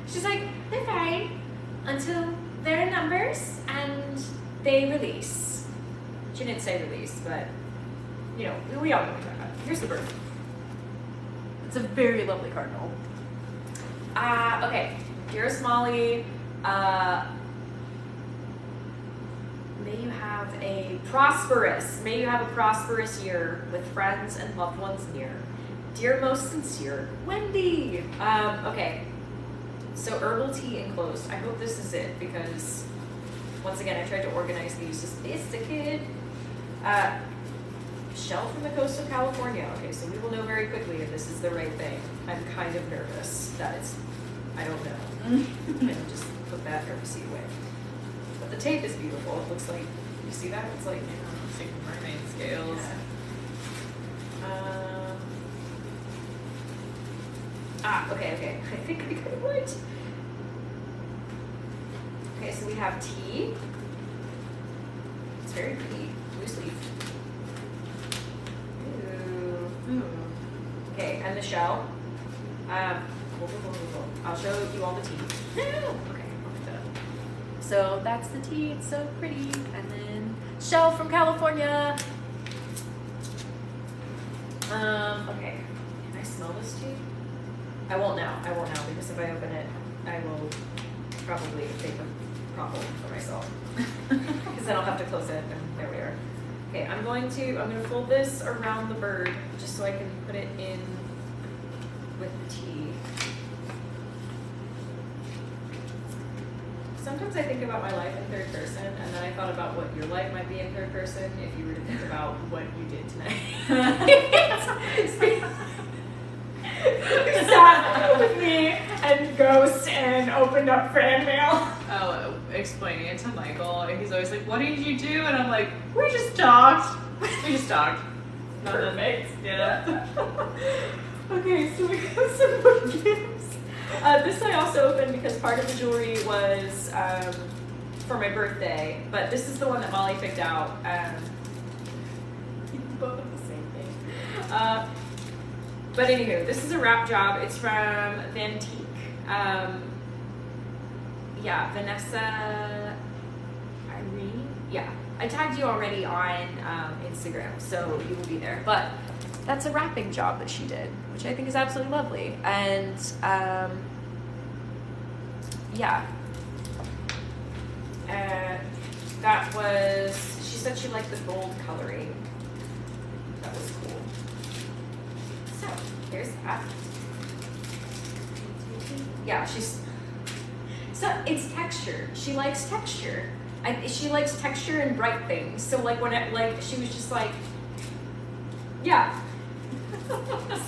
She's like, they're fine until they're in numbers and they release. She didn't say release, but you know, we all know what we're talking about. Here's the bird. It's a very lovely cardinal. Okay, dearest Molly, may you have a prosperous year with friends and loved ones near. Dear most sincere, Wendy. Okay, so herbal tea enclosed. I hope this is it because Once again, I tried to organize these just as a kid. Shell from the coast of California. Okay, so we will know very quickly if this is the right thing. I'm kind of nervous that it's, I don't know. And just put that nervousy away. But the tape is beautiful. It looks like, you see that? It's like, It's like mermaid scales. Yeah. Okay. I think I got it right. Okay, so we have tea. It's very pretty. Loose leaf. Ooh. Okay, and the shell. I'll show you all the tea. Okay. So that's the tea. It's so pretty. And then shell from California. Okay. Can I smell this tea? I won't now because if I open it, I will probably take a problem for myself. Because then I'll have to close it, and there we are. Okay, I'm gonna fold this around the bird just so I can put it in with the tea. Sometimes I think about my life in third person, and then I thought about what your life might be in third person if you were to think about what you did tonight. Sat with me and Ghost and opened up fan mail. Oh, explaining it to Michael, and he's always like, "What did you do?" And I'm like, "We just talked. We just talked." Perfect. Yeah. Okay, so we have some more gifts. This I also opened because part of the jewelry was for my birthday, but this is the one that Molly picked out. Both of the same thing. But anywho, this is a wrap job. It's from Vantique. Yeah, Vanessa Irene. Yeah, I tagged you already on Instagram, so you will be there. But that's a wrapping job that she did, which I think is absolutely lovely. And yeah, that was, she said she liked the gold coloring. That was cool. So here's that. Yeah, so it's texture. She likes texture. She likes texture and bright things. So like she was just like, yeah.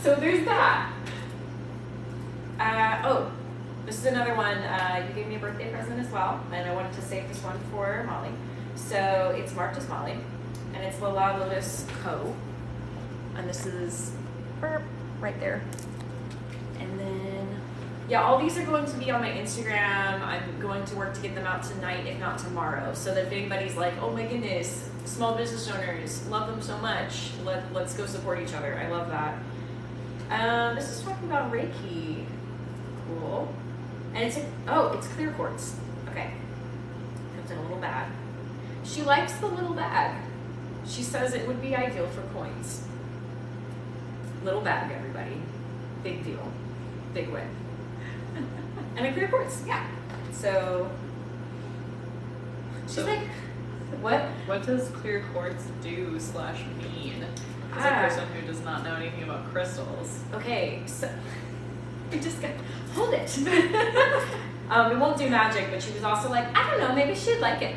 So there's that. Oh, this is another one. You gave me a birthday present as well, and I wanted to save this one for Molly. So it's marked as Molly, and it's La Lotus Co. And this is right there. And then, yeah, all these are going to be on my Instagram. I'm going to work to get them out tonight, if not tomorrow, so that if anybody's like, oh my goodness, small business owners, love them so much, let's go support each other. I love that. This is talking about Reiki. Cool. And it's clear quartz. Okay. Comes in a little bag. She likes the little bag. She says it would be ideal for coins. Little bag, everybody. Big deal. Big win. And a clear quartz, yeah. So she's like, what? What does clear quartz do / mean? As a person who does not know anything about crystals. Okay, so we just got, hold it. It won't do magic, but she was also like, I don't know, maybe she'd like it.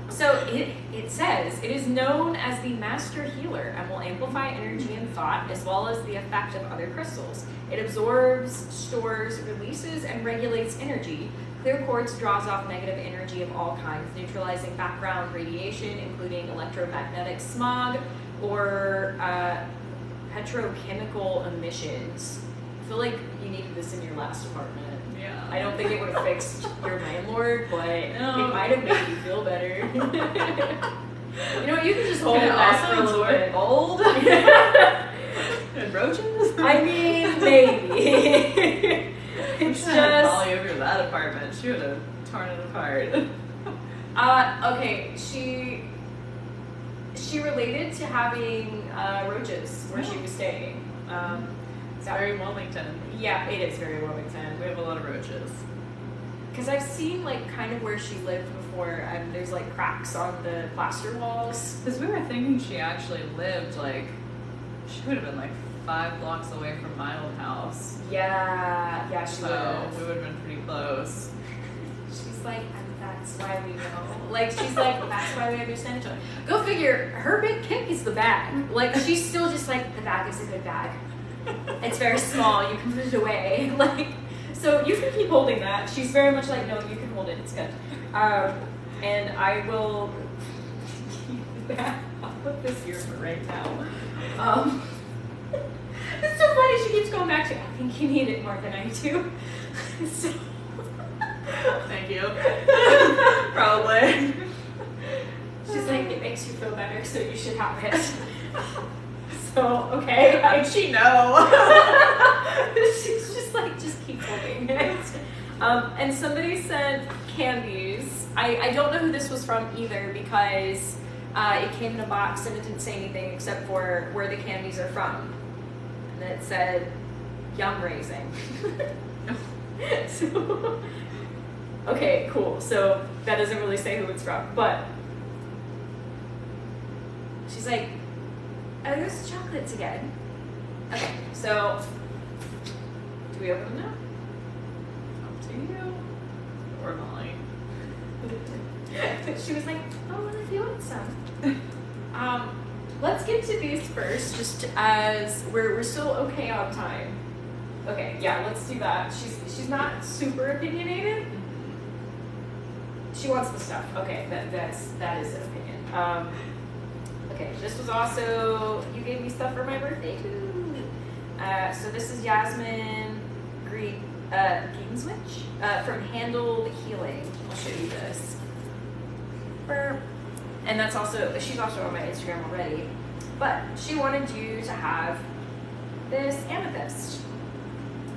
So it says, it is known as the master healer and will amplify energy and thought as well as the effect of other crystals. It absorbs, stores, releases, and regulates energy. Clear quartz draws off negative energy of all kinds, neutralizing background radiation, including electromagnetic smog or petrochemical emissions. I feel like you needed this in your last apartment. Yeah. I don't think it would have fixed your landlord, but it might have made you feel better. You know what? You can just hold it back for a little bit. Mold and roaches. I mean, maybe. It's just Molly over that apartment. She would have torn it apart. Okay. She related to having roaches where she was staying. It's very Wilmington. Yeah, it is very Wilmington. We have a lot of roaches. Because I've seen like kind of where she lived before, and there's like cracks on the plaster walls. Because we were thinking she actually lived like, she would have been like 5 blocks away from my old house. Yeah, she would. So we would have been pretty close. She's like, I'm that's why we know. Like, she's like, that's why we understand each other. Go figure, her big kick is the bag. Like, she's still just like, the bag is a good bag. It's very small, you can put it away. Like, so you can keep holding that. She's very much like, no, you can hold it, it's good. And I will keep that. I'll put this here for right now. It's so funny, she keeps going back to, I think you need it more than I do. So. Thank you. Probably. She's like, it makes you feel better, so you should have it. So, okay. How'd she know? She's just like, just keep holding it. And somebody sent candies. I don't know who this was from either because it came in a box and it didn't say anything except for where the candies are from. And it said, yum raising. So, okay, cool. So that doesn't really say who it's from, but she's like, oh, there's chocolates again. Okay, so do we open them now? Up to you. Or Molly. She was like, oh, well, if you want some. Let's get to these first, just as we're still okay on time. Okay, yeah, let's do that. She's not super opinionated. She wants the stuff. Okay, that is an opinion. Okay, this was also, you gave me stuff for my birthday too. So this is Yasmin Greenswitch from Handle the Healing. I'll show you this. And that's also, she's also on my Instagram already. But she wanted you to have this amethyst.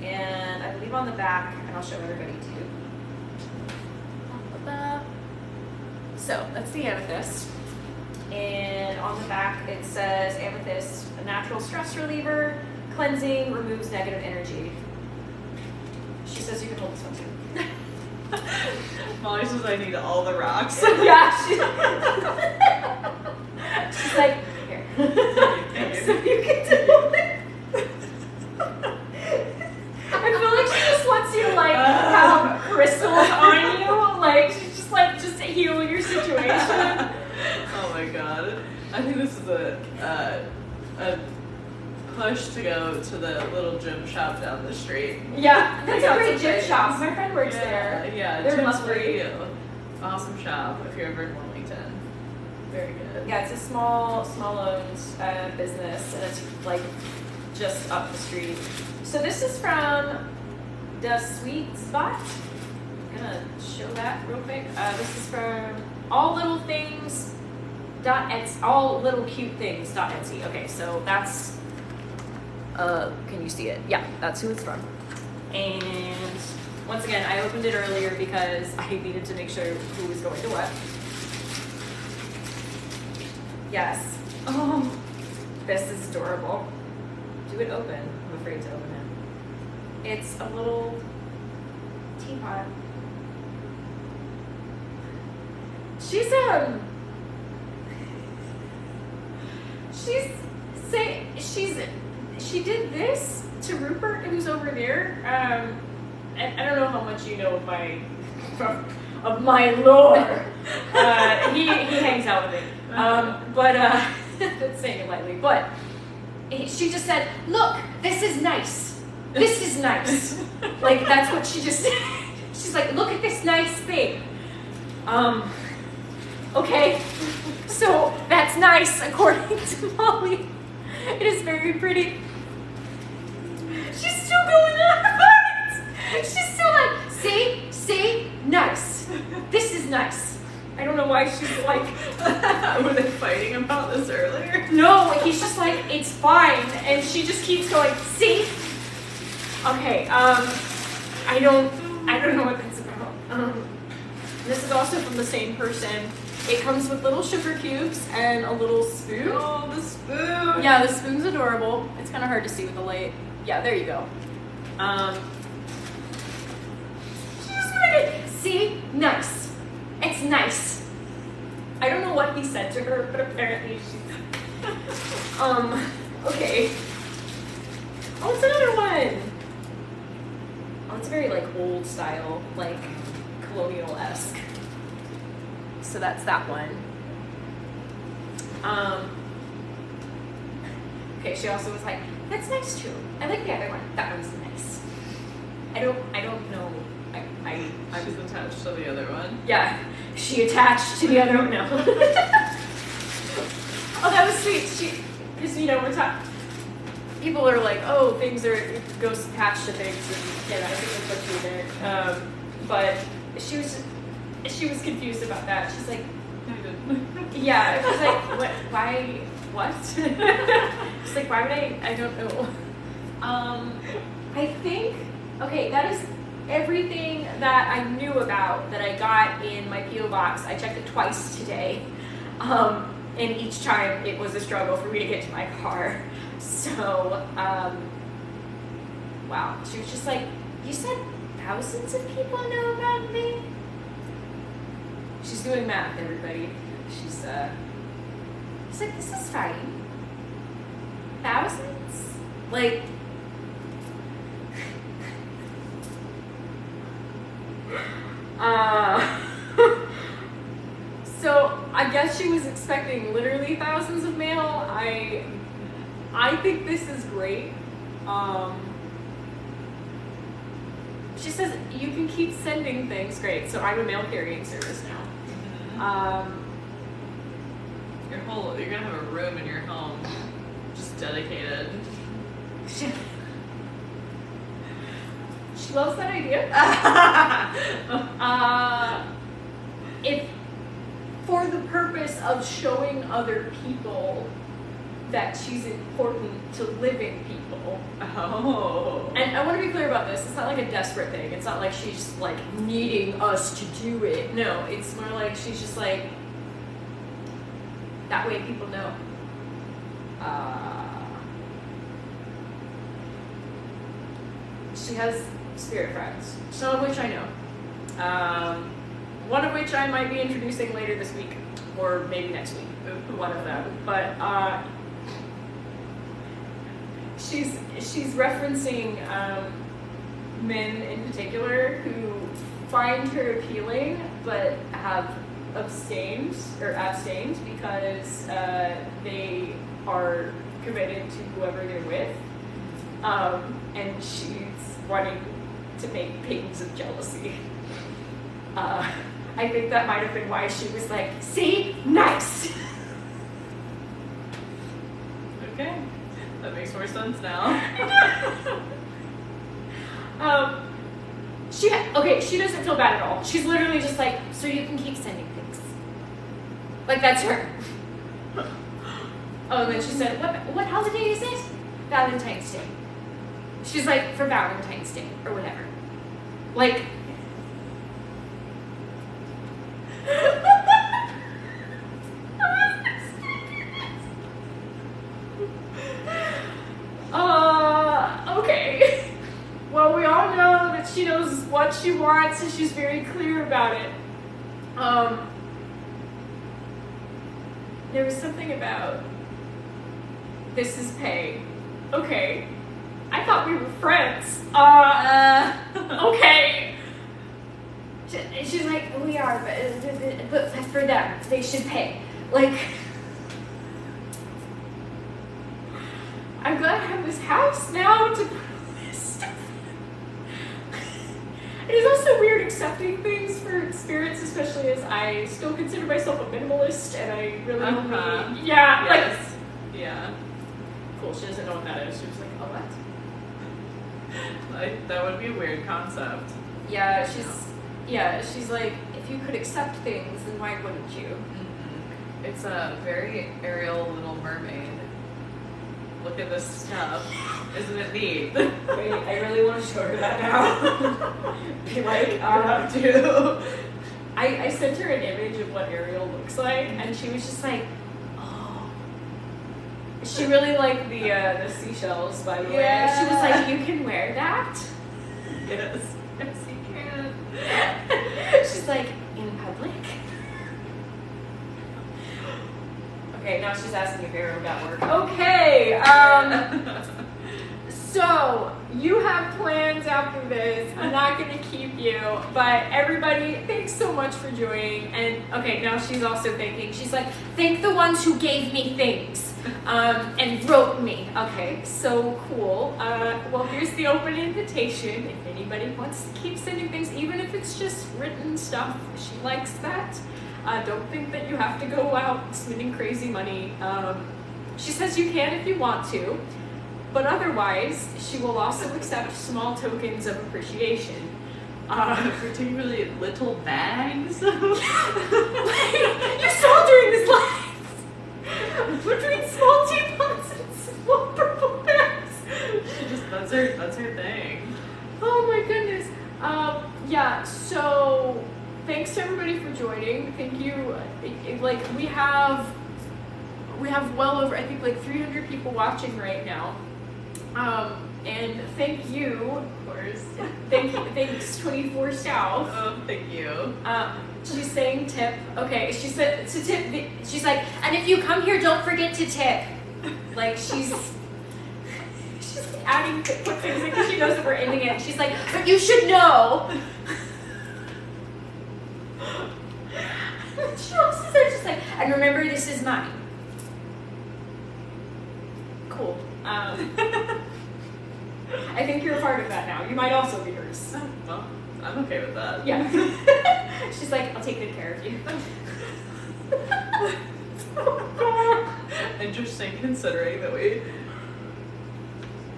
And I believe on the back, and I'll show everybody too. So that's the amethyst. And on the back it says amethyst, a natural stress reliever, cleansing, removes negative energy. She says you can hold this one too. Molly says I need all the rocks. Yeah, she's like, here. So you can do it. I feel like she just wants you to like have crystals on you. Like she's just like, just to heal your situation. Oh my god. I think this is a push to go to the little gym shop down the street. Yeah, that's a great gym things. shop. My friend works there. Yeah, They're tips for lovely. you. Awesome shop if you're ever in Wilmington. Very good. Yeah, it's a small owned business, and it's like just up the street. So this is from the Sweet Spot. I'm gonna show that real quick. This is from alllittlethings.etsy. Okay, so that's can you see it? Yeah, that's who it's from. And once again, I opened it earlier because I needed to make sure who was going to what. Yes. Oh, this is adorable. Do it open. I'm afraid to open it. It's a little teapot. She did this to Rupert, who's over there. And I don't know how much you know of my lore. He hangs out with me. That's saying it lightly. But she just said, "Look, this is nice. This is nice." Like that's what she just said. She's like, "Look at this nice thing." Okay, so that's nice according to Molly. It is very pretty. She's still going on about it. She's still like, see, nice. This is nice. I don't know why she's like. Were they fighting about this earlier? No, he's just like, it's fine, and she just keeps going. See? Okay. I don't know what that's about. This is also from the same person. It comes with little sugar cubes and a little spoon. Oh, the spoon! Yeah, the spoon's adorable. It's kind of hard to see with the light. Yeah, there you go. She just wanted, see? Nice. It's nice. I don't know what he said to her, but apparently she's... okay. Oh, it's another one. Oh, it's very, like, old style, like, colonial-esque. so that's that one. Okay, she also was like, that's nice too. I like the other one. That one's nice. I don't know. She's attached to the other one. Yeah, she attached to the other one. No. Oh, that was sweet. Because we're talking. People are like, oh, ghosts attached to things, and I think that's what she meant. But she was confused about that. She's like, yeah. She's like, what? Why? What? She's like, why would I don't know. I think. Okay, that is everything that I knew about that I got in my P.O. box. I checked it twice today. And each time it was a struggle for me to get to my car. So, wow. She was just like, you said thousands of people know about me? She's doing math, everybody. She's like, this is fine. Thousands? Like, so I guess she was expecting literally thousands of mail. I think this is great. She says you can keep sending things. Great. So I'm a mail carrying service now. You're gonna have a room in your home just dedicated. She loves that idea. If for the purpose of showing other people that she's important to living people. Oh. And I want to be clear about this. It's not like a desperate thing. It's not like she's like needing us to do it. No, it's more like she's just like, that way people know. She has spirit friends, some of which I know. One of which I might be introducing later this week, or maybe next week, one of them. But she's referencing men in particular who find her appealing, but have abstained because they are committed to whoever they're with, and she's wanting to make pains of jealousy. I think that might have been why she was like, see, nice. Okay, that makes more sense now. She doesn't feel bad at all. She's literally just like, so you can keep sending things. Like, that's her. Oh, and then she said, what holiday is it? Valentine's Day. She's like, for Valentine's Day, or whatever. Like, okay. Well, we all know that she knows what she wants and she's very clear about it. There was something about this is pay. Okay. I thought we were friends. Okay. She's like, we are, but for them, they should pay. Like, I'm glad I have this house now to put this stuff in. It is also weird accepting things for spirits, especially as I still consider myself a minimalist, and I really only, yeah, yes. like, yeah. Cool, she doesn't know what that is. She was like, oh, what? That would be a weird concept. Yeah, she's like, if you could accept things, then why wouldn't you? Mm-hmm. It's a very Ariel Little Mermaid. Look at this stuff. Isn't it neat? Wait, I really want to show her that now. Be like, do. I sent her an image of what Ariel looks like, and she was just like, oh. She really liked the seashells, by the way. She was like, you can wear that? Yes. Yes, you can. She's like, in public? Okay, now she's asking if Ariel got work. Okay, so you have plans after this. I'm not gonna keep you. But everybody, thanks so much for joining. And okay, now she's also thanking. She's like, thank the ones who gave me things and wrote me. Okay, so cool. Well, here's the open invitation. If anybody wants to keep sending things, even if it's just written stuff, she likes that. Don't think that you have to go out spending crazy money. She says you can if you want to, but otherwise, she will also accept small tokens of appreciation. Particularly little bags. You saw during this live between small teapots and small purple bags. That's her thing. Oh my goodness. Yeah. So thanks to everybody for joining. Thank you. Like we have well over, I think, like 300 people watching right now. And thank you, of course. Thanks 24 South. Oh, thank you. She's saying tip. Okay, she said to tip. She's like, and if you come here, don't forget to tip. Like she's adding quick things because she knows that we're ending it. She's like, but you should know. She also said, she's like, and remember, this is mine. Cool. I think you're a part of that now. You might also be hers. Oh, well, I'm okay with that. Yeah. She's like, I'll take good care of you. Interesting, considering that we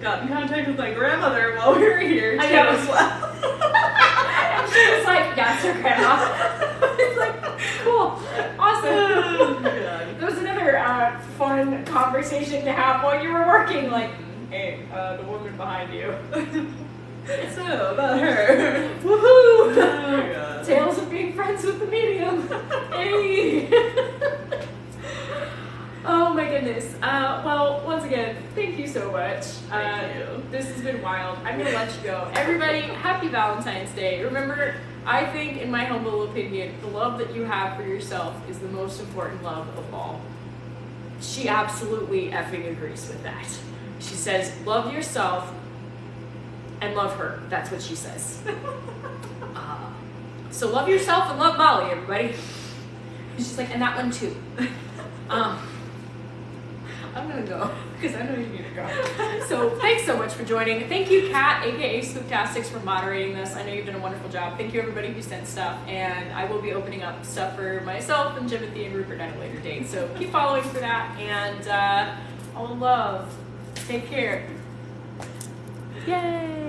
got in contact with my grandmother while we were here too, I know. as well. And she was like, yeah, it's her grandma. It's like, cool, awesome. Oh, God. There was another fun conversation to have while you were working. Like, hey, the woman behind you. So, about her. Woohoo! Oh, God. Tales of being friends with the medium. Hey! Oh my goodness. Well, once again, thank you so much. Thank you. This has been wild. I'm gonna let you go. Everybody, happy Valentine's Day. Remember, I think, in my humble opinion, the love that you have for yourself is the most important love of all. She absolutely effing agrees with that. She says, love yourself and love her. That's what she says. So love yourself and love Molly, everybody. She's like, and that one too. I'm gonna go because I know you need to go. So thanks so much for joining. Thank you, Kat, aka Spooktastics, for moderating this. I know you've done a wonderful job. Thank you, everybody who sent stuff, and I will be opening up stuff for myself and Timothy and Rupert at a later date. So keep following for that, and all love. Take care. Yay!